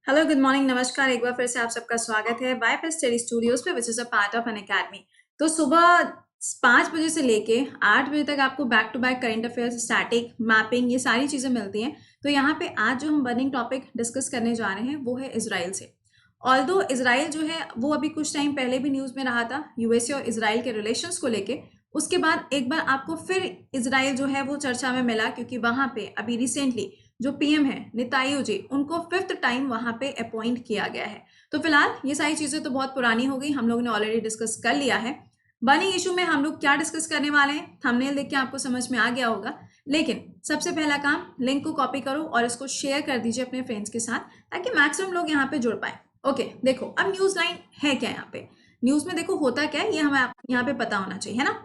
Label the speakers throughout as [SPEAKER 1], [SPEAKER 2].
[SPEAKER 1] Hello, good morning, नमस्कार। एक बार फिर से आप सबका स्वागत है वाईफाई स्टडी स्टूडियोज पे, which is a part of an academy. तो सुबह 5 बजे से लेके 8 बजे तक आपको back to back current affairs, static, mapping, ये सारी चीजें मिलती हैं। तो यहाँ पे आज जो हम बर्निंग टॉपिक डिस्कस करने जा रहे हैं वो है इसराइल से। ऑल्दो इसराइल जो है वो अभी कुछ टाइम पहले भी न्यूज में रहा था यूएसए और इसराइल के रिलेशंस को लेके। उसके बाद एक बार आपको फिर इसराइल जो है वो चर्चा में मिला, क्योंकि वहां पे अभी रिसेंटली जो पीएम है नेतान्याहू जी, उनको 5th टाइम वहां पे अपॉइंट किया गया है। तो फिलहाल ये सारी चीजें तो बहुत पुरानी हो गई, हम लोगों ने ऑलरेडी डिस्कस कर लिया है। बर्निंग इशू में हम लोग क्या डिस्कस करने वाले हैं, थंबनेल देख के आपको समझ में आ गया होगा। लेकिन सबसे पहला काम, लिंक को कॉपी करो और इसको शेयर कर दीजिए अपने फ्रेंड्स के साथ, ताकि मैक्सिमम लोग यहाँ पे जुड़ पाए। ओके, देखो अब न्यूज लाइन है क्या यहाँ पे। न्यूज में देखो होता क्या है, ये हमें यहाँ पे पता होना चाहिए, है ना।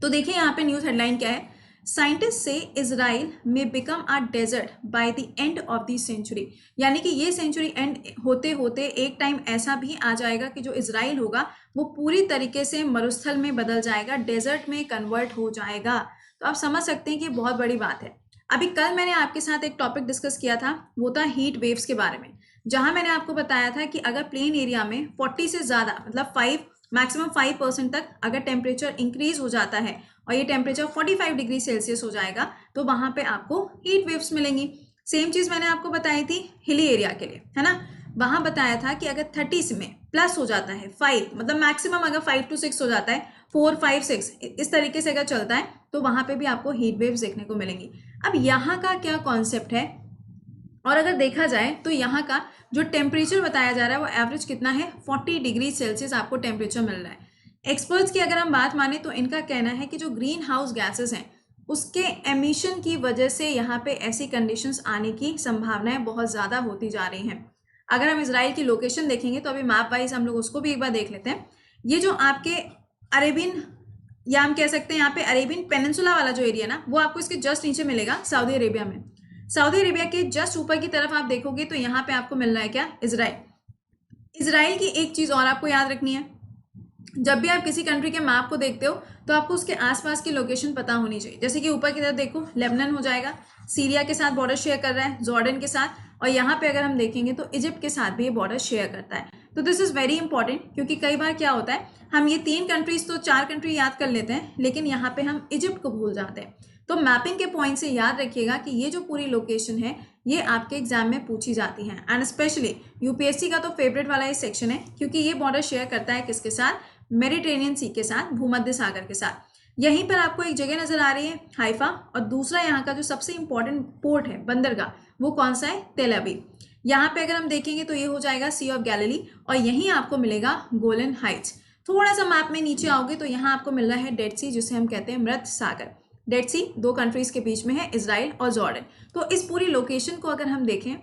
[SPEAKER 1] तो देखिए यहाँ पे न्यूज हेडलाइन क्या है। साइंटिस्ट से इजराइल में become a desert by the end of the century. यानी कि ये सेंचुरी एंड होते होते एक टाइम ऐसा भी आ जाएगा कि जो इजराइल होगा वो पूरी तरीके से मरुस्थल में बदल जाएगा, डेजर्ट में कन्वर्ट हो जाएगा। तो आप समझ सकते हैं कि बहुत बड़ी बात है। अभी कल मैंने आपके साथ एक टॉपिक डिस्कस किया था, वो था हीट वेव्स के बारे में, जहां मैंने आपको बताया था कि अगर प्लेन एरिया में 40 से ज्यादा, मतलब 5, मैक्सिमम 5% तक अगर टेम्परेचर इंक्रीज हो जाता है और ये टेम्परेचर 45 डिग्री सेल्सियस हो जाएगा, तो वहां पे आपको हीट वेव्स मिलेंगी। सेम चीज मैंने आपको बताई थी हिली एरिया के लिए, है ना। वहां बताया था कि अगर 30 में प्लस हो जाता है 5, मतलब मैक्सिमम अगर 5 to 6 हो जाता है, 4, 5, 6 इस तरीके से अगर चलता है, तो वहां पे भी आपको हीट वेव्स देखने को मिलेंगी। अब यहाँ का क्या कॉन्सेप्ट है, और अगर देखा जाए तो यहाँ का जो टेम्परेचर बताया जा रहा है वो एवरेज कितना है, 40 डिग्री सेल्सियस आपको टेम्परेचर मिल रहा है। एक्सपर्ट्स की अगर हम बात माने तो इनका कहना है कि जो ग्रीन हाउस गैसेस हैं उसके एमिशन की वजह से यहाँ पे ऐसी कंडीशंस आने की संभावनाएं बहुत ज़्यादा होती जा रही हैं। अगर हम इसराइल की लोकेशन देखेंगे तो अभी मैप वाइज हम लोग उसको भी एक बार देख लेते हैं। ये जो आपके अरेबियन, या हम कह सकते हैं यहाँ पे अरेबियन पेनिनसुला वाला जो एरिया ना, वो आपको इसके जस्ट नीचे मिलेगा सऊदी अरेबिया में। सऊदी अरेबिया के जस्ट ऊपर की तरफ आप देखोगे तो यहाँ पे आपको मिल रहा है क्या, इसराइल। इसराइल की एक चीज और आपको याद रखनी है, जब भी आप किसी कंट्री के मैप को देखते हो तो आपको उसके आसपास की लोकेशन पता होनी चाहिए। जैसे कि ऊपर की तरफ देखो, लेबनान हो जाएगा, सीरिया के साथ बॉर्डर शेयर कर रहा है, जॉर्डन के साथ, और यहाँ पे अगर हम देखेंगे तो इजिप्ट के साथ भी ये बॉर्डर शेयर करता है। तो दिस इज वेरी इंपॉर्टेंट, क्योंकि कई बार क्या होता है, हम ये 3 कंट्रीज तो 4 कंट्री याद कर लेते हैं, लेकिन यहाँ पे हम इजिप्ट को भूल जाते हैं। तो मैपिंग के पॉइंट से याद रखिएगा कि ये जो पूरी लोकेशन है ये आपके एग्जाम में पूछी जाती है, एंड स्पेशली यूपीएससी का तो फेवरेट वाला ये सेक्शन है, क्योंकि ये बॉर्डर शेयर करता है किसके साथ, मेडिटेरेनियन सी के साथ, भूमध्य सागर के साथ। यहीं पर आपको एक जगह नजर आ रही है हाइफा, और दूसरा यहाँ का जो सबसे इंपॉर्टेंट पोर्ट है, बंदरगाह, वो कौन सा है, तेल अवीव। यहाँ पे अगर हम देखेंगे तो ये हो जाएगा सी ऑफ गैलिली, और यहीं आपको मिलेगा गोलन हाइट्स। थोड़ा सा मैप में नीचे आओगे तो यहाँ आपको मिल रहा है डेड सी, जिसे हम कहते हैं मृत सागर। डेड सी 2 कंट्रीज के बीच में है, इसराइल और जॉर्डन। तो इस पूरी लोकेशन को अगर हम देखें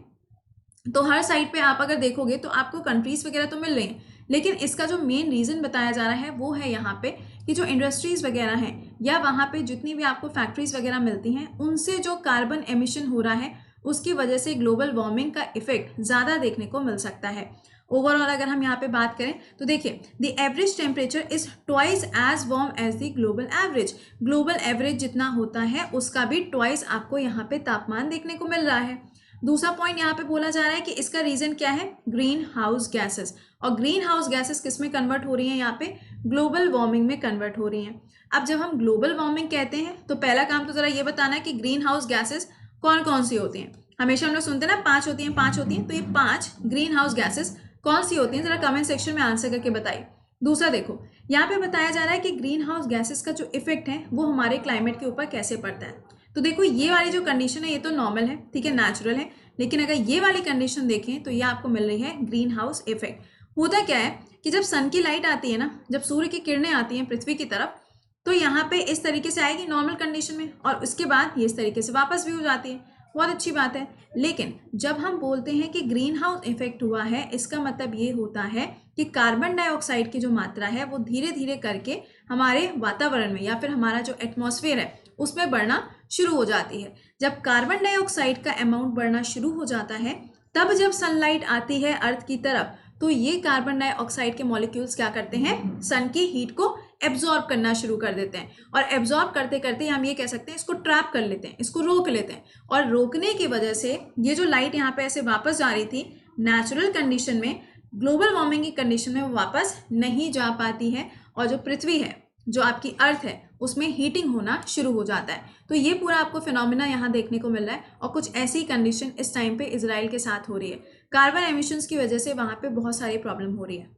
[SPEAKER 1] तो हर साइड पे आप अगर देखोगे तो आपको कंट्रीज वगैरह तो मिल रही हैं, लेकिन इसका जो मेन रीजन बताया जा रहा है वो है यहाँ पे कि जो इंडस्ट्रीज वगैरह हैं या वहाँ पे जितनी भी आपको फैक्ट्रीज वगैरह मिलती हैं, उनसे जो कार्बन एमिशन हो रहा है उसकी वजह से ग्लोबल वार्मिंग का इफेक्ट ज़्यादा देखने को मिल सकता है। ओवरऑल अगर हम यहाँ पे बात करें तो देखिए, the average temperature is twice as warm as the global average. Global average जितना होता है उसका भी ट्वाइस आपको यहाँ पे तापमान देखने को मिल रहा है। दूसरा पॉइंट यहाँ पे बोला जा रहा है कि इसका रीजन क्या है, ग्रीन हाउस गैसेस। और ग्रीन हाउस गैसेस किस में कन्वर्ट हो रही हैं, यहाँ पे ग्लोबल वार्मिंग में कन्वर्ट हो रही हैं। अब जब हम ग्लोबल वार्मिंग कहते हैं तो पहला काम तो जरा ये बताना है कि ग्रीन हाउस गैसेस कौन कौन सी होती हैं। हमेशा हम लोग सुनते हैं ना 5 होती हैं, 5 होती हैं, तो ये 5 ग्रीन हाउस गैसेस कौन सी होती हैं, जरा कमेंट सेक्शन में आंसर करके बताइए। दूसरा देखो, यहाँ पे बताया जा रहा है कि ग्रीन हाउस गैसेस का जो इफेक्ट है वो हमारे क्लाइमेट के ऊपर कैसे पड़ता है। तो देखो, ये वाली जो कंडीशन है ये तो नॉर्मल है, ठीक है, नेचुरल है, लेकिन अगर ये वाली कंडीशन देखें तो ये आपको मिल रही है ग्रीन हाउस इफेक्ट। होता क्या है कि जब सन की लाइट आती है ना, जब सूर्य की किरणें आती हैं पृथ्वी की तरफ, तो यहाँ पे इस तरीके से आएगी नॉर्मल कंडीशन में, और उसके बाद ये इस तरीके से वापस भी हो जाती है, बहुत अच्छी बात है। लेकिन जब हम बोलते हैं कि ग्रीन हाउस इफेक्ट हुआ है, इसका मतलब ये होता है कि कार्बन डाइऑक्साइड की जो मात्रा है वो धीरे धीरे करके हमारे वातावरण में या फिर हमारा जो एटमॉस्फेयर है उसमें बढ़ना शुरू हो जाती है। जब कार्बन डाइऑक्साइड का अमाउंट बढ़ना शुरू हो जाता है, तब जब सनलाइट आती है अर्थ की तरफ, तो ये कार्बन डाइऑक्साइड के मॉलिक्यूल्स क्या करते हैं, सन की हीट को एब्जॉर्ब करना शुरू कर देते हैं, और एब्जॉर्ब करते करते हम ये कह सकते हैं इसको ट्रैप कर लेते हैं, इसको रोक लेते हैं, और रोकने की वजह से ये जो लाइट यहाँ पे ऐसे वापस जा रही थी नेचुरल कंडीशन में, ग्लोबल वार्मिंग की कंडीशन में वो वापस नहीं जा पाती है और जो पृथ्वी है, जो आपकी अर्थ है, उसमें हीटिंग होना शुरू हो जाता है। तो ये पूरा आपको फिनोमिना यहाँ देखने को मिल रहा है और कुछ ऐसी कंडीशन इस टाइम पे इजराइल के साथ हो रही है। कार्बन एमिशंस की वजह से वहाँ पे बहुत सारी प्रॉब्लम हो रही है।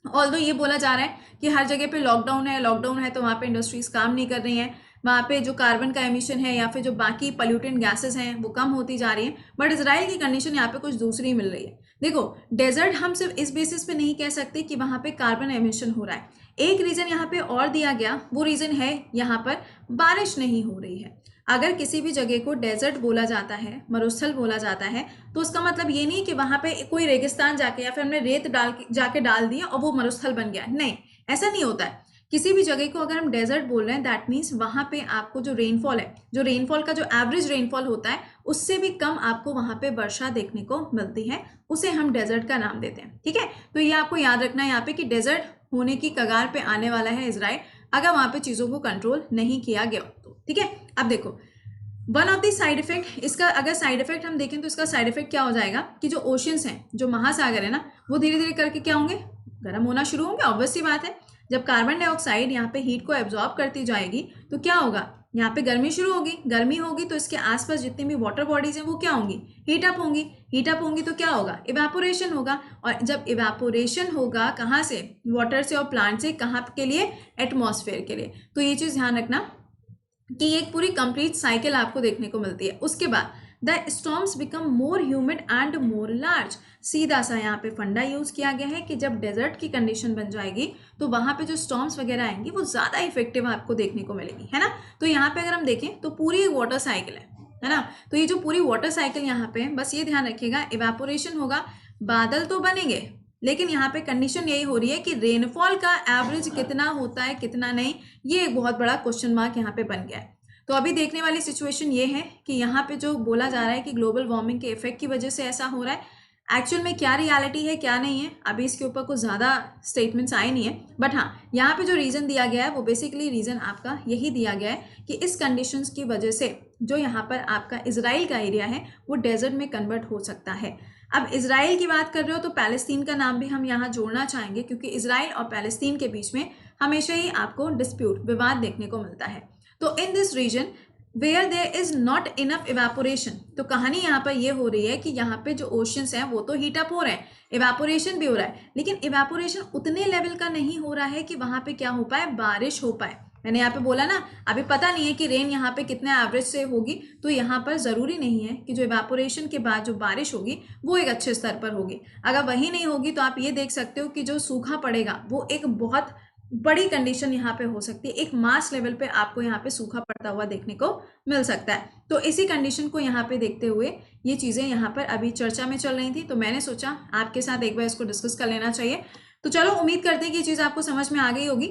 [SPEAKER 1] ऑल्दो ये बोला जा रहा है कि हर जगह पे लॉकडाउन है तो वहाँ पे इंडस्ट्रीज काम नहीं कर रही हैं, वहाँ पे जो कार्बन का एमिशन है या फिर जो बाकी पोल्यूटेंट गैसेस हैं वो कम होती जा रही हैं। बट इजराइल की कंडीशन यहाँ पे कुछ दूसरी मिल रही है। देखो, डेजर्ट हम सिर्फ इस बेसिस पे नहीं कह सकते कि वहाँ पे कार्बन एमिशन हो रहा है। एक रीजन यहाँ पे और दिया गया, वो रीजन है यहाँ पर बारिश नहीं हो रही है। अगर किसी भी जगह को डेजर्ट बोला जाता है, मरुस्थल बोला जाता है, तो उसका मतलब ये नहीं कि वहां पे कोई रेगिस्तान जाके या फिर हमने रेत जाके डाल दिया और वो मरुस्थल बन गया। नहीं, ऐसा नहीं होता है। किसी भी जगह को अगर हम डेजर्ट बोल रहे हैं, दैट मीन्स वहां पे आपको जो रेनफॉल है, जो रेनफॉल का जो एवरेज रेनफॉल होता है, उससे भी कम आपको वहां पे वर्षा देखने को मिलती है, उसे हम डेजर्ट का नाम देते हैं। ठीक है, तो ये आपको याद रखना है यहाँ पे कि डेजर्ट होने की कगार पे आने वाला है इजराइल, अगर वहां पे चीजों को कंट्रोल नहीं किया गया तो। ठीक है, अब देखो, one of the side effect, इसका अगर साइड इफेक्ट हम देखें तो इसका साइड इफेक्ट क्या हो जाएगा कि जो ओशियंस हैं, जो महासागर है ना, वो धीरे धीरे करके क्या होंगे, गर्म होना शुरू होंगे। ऑब्वियस सी बात है, जब कार्बन डाइऑक्साइड यहाँ पे हीट को एब्जॉर्ब करती जाएगी तो क्या होगा, यहाँ पे गर्मी शुरू होगी। गर्मी होगी तो इसके आसपास जितनी भी वाटर बॉडीज हैं वो क्या होंगी, हीट अप होंगी। हीट अप होंगी तो क्या होगा, इवेपोरेशन होगा। और जब इवेपोरेशन होगा, कहाँ से, वाटर से और प्लांट से, कहाँ के लिए, एटमॉस्फेयर के लिए। तो ये चीज़ ध्यान रखना कि एक पूरी कंप्लीट साइकिल आपको देखने को मिलती है। उसके बाद the storms become more humid and more large. सीधा सा यहाँ पे फंडा यूज किया गया है कि जब डेजर्ट की कंडीशन बन जाएगी तो वहां पे जो स्टॉर्म्स वगैरह आएंगी वो ज्यादा इफेक्टिव आपको देखने को मिलेगी, है ना। तो यहाँ पे अगर हम देखें तो पूरी वाटर साइकिल है ना। तो ये जो पूरी वाटर साइकिल यहाँ पे, बस ये ध्यान रखिएगा, इवेपोरेशन होगा, बादल तो बनेंगे, लेकिन यहाँ पे कंडीशन यही हो रही है कि रेनफॉल का एवरेज कितना होता है कितना नहीं, ये एक बहुत बड़ा क्वेश्चन मार्क यहाँ पे बन गया है। तो अभी देखने वाली सिचुएशन ये है कि यहाँ पे जो बोला जा रहा है कि ग्लोबल वार्मिंग के इफेक्ट की वजह से ऐसा हो रहा है, एक्चुअल में क्या रियलिटी है क्या नहीं है, अभी इसके ऊपर कुछ ज़्यादा स्टेटमेंट्स आए नहीं है। बट हाँ, यहाँ पे जो रीज़न दिया गया है वो बेसिकली रीज़न आपका यही दिया गया है कि इस कंडीशंस की वजह से जो यहाँ पर आपका इजराइल का एरिया है वो डेजर्ट में कन्वर्ट हो सकता है। अब इजराइल की बात कर रहे हो तो पैलेस्तीन का नाम भी हम यहाँ जोड़ना चाहेंगे, क्योंकि इजराइल और पैलेस्तीन के बीच में हमेशा ही आपको डिस्प्यूट, विवाद देखने को मिलता है। तो in this region where there is not enough evaporation, तो कहानी यहाँ पर ये हो रही है कि यहाँ पे जो ओशियंस हैं वो तो हीट अप हो रहे हैं, इवेपोरेशन भी हो रहा है, लेकिन इवेपोरेशन उतने लेवल का नहीं हो रहा है कि वहां पे क्या हो पाए, बारिश हो पाए। मैंने यहाँ पे बोला ना, अभी पता नहीं है कि रेन यहाँ पे कितने एवरेज से होगी, तो यहाँ पर ज़रूरी नहीं है कि जो इवेपोरेशन के बाद जो बारिश होगी वो एक अच्छे स्तर पर होगी। अगर वही नहीं होगी तो आप ये देख सकते हो कि जो सूखा पड़ेगा वो एक बहुत बड़ी कंडीशन यहाँ पे हो सकती है, एक मास लेवल पे आपको यहाँ पे सूखा पड़ता हुआ देखने को मिल सकता है। तो इसी कंडीशन को यहाँ पे देखते हुए ये चीज़ें यहाँ पर अभी चर्चा में चल रही थी, तो मैंने सोचा आपके साथ एक बार इसको डिस्कस कर लेना चाहिए। तो चलो, उम्मीद करते हैं कि ये चीज़ आपको समझ में आ गई होगी।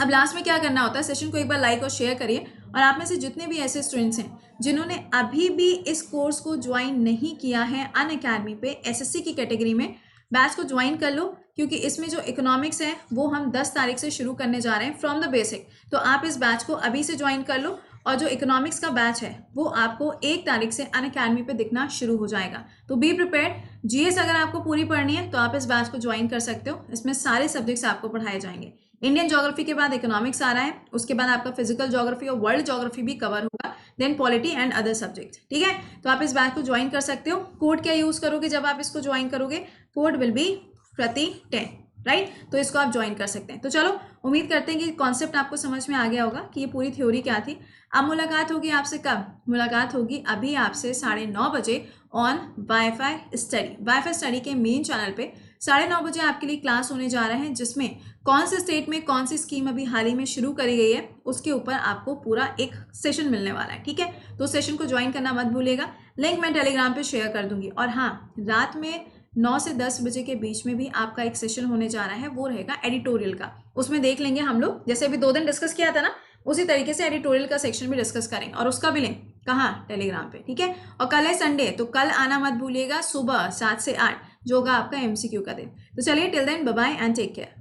[SPEAKER 1] अब लास्ट में क्या करना होता है, सेशन को एक बार लाइक और शेयर करिए, और आप में से जितने भी ऐसे स्टूडेंट्स हैं जिन्होंने अभी भी इस कोर्स को ज्वाइन नहीं किया है अनअकैडमी पे एसएससी की कैटेगरी में, बैच को ज्वाइन कर लो, क्योंकि इसमें जो इकोनॉमिक्स है वो हम 10 तारीख से शुरू करने जा रहे हैं फ्रॉम द बेसिक। तो आप इस बैच को अभी से ज्वाइन कर लो, और जो इकोनॉमिक्स का बैच है वो आपको 1 तारीख से अनअकैडमी पे दिखना शुरू हो जाएगा। तो बी प्रिपेयर्ड। जीएस अगर आपको पूरी पढ़नी है तो आप इस बैच को ज्वाइन कर सकते हो, इसमें सारे सब्जेक्ट्स आपको पढ़ाए जाएंगे। इंडियन ज्योग्राफी के बाद इकोनॉमिक्स आ रहा है, उसके बाद आपका फिजिकल ज्योग्राफी और वर्ल्ड ज्योग्राफी भी कवर होगा, then polity and other subjects. ठीक है, तो आप इस बैच को ज्वाइन कर सकते हो। कोड क्या यूज करोगे जब आप इसको ज्वाइन करोगे, कोड विल बी प्रति 10, राइट। तो इसको आप ज्वाइन कर सकते हैं। तो चलो, उम्मीद करते हैं कि कॉन्सेप्ट आपको समझ में आ गया होगा कि ये पूरी थ्योरी क्या थी। अब मुलाकात होगी आपसे कब, मुलाकात होगी अभी आपसे 9:30 बजे on wifi study. Wifi study के मेन चैनल पे 9:30 बजे आपके लिए क्लास होने जा रहे हैं, जिसमें कौन से स्टेट में कौन सी स्कीम अभी हाल ही में शुरू करी गई है उसके ऊपर आपको पूरा एक सेशन मिलने वाला है। ठीक है, तो सेशन को ज्वाइन करना मत भूलिएगा, लिंक मैं टेलीग्राम पे शेयर कर दूंगी। और हाँ, रात में 9 से 10 बजे के बीच में भी आपका एक सेशन होने जा रहा है, वो रहेगा एडिटोरियल का। उसमें देख लेंगे हम लोग, जैसे अभी 2 दिन डिस्कस किया था ना, उसी तरीके से एडिटोरियल का सेक्शन भी डिस्कस करेंगे, और उसका भी लिंक कहाँ, टेलीग्राम पे। ठीक है, और कल है संडे, तो कल आना मत भूलिएगा सुबह 7 से 8, जो होगा आपका एमसीक्यू का दिन। तो चलिए, till then bye bye and take care.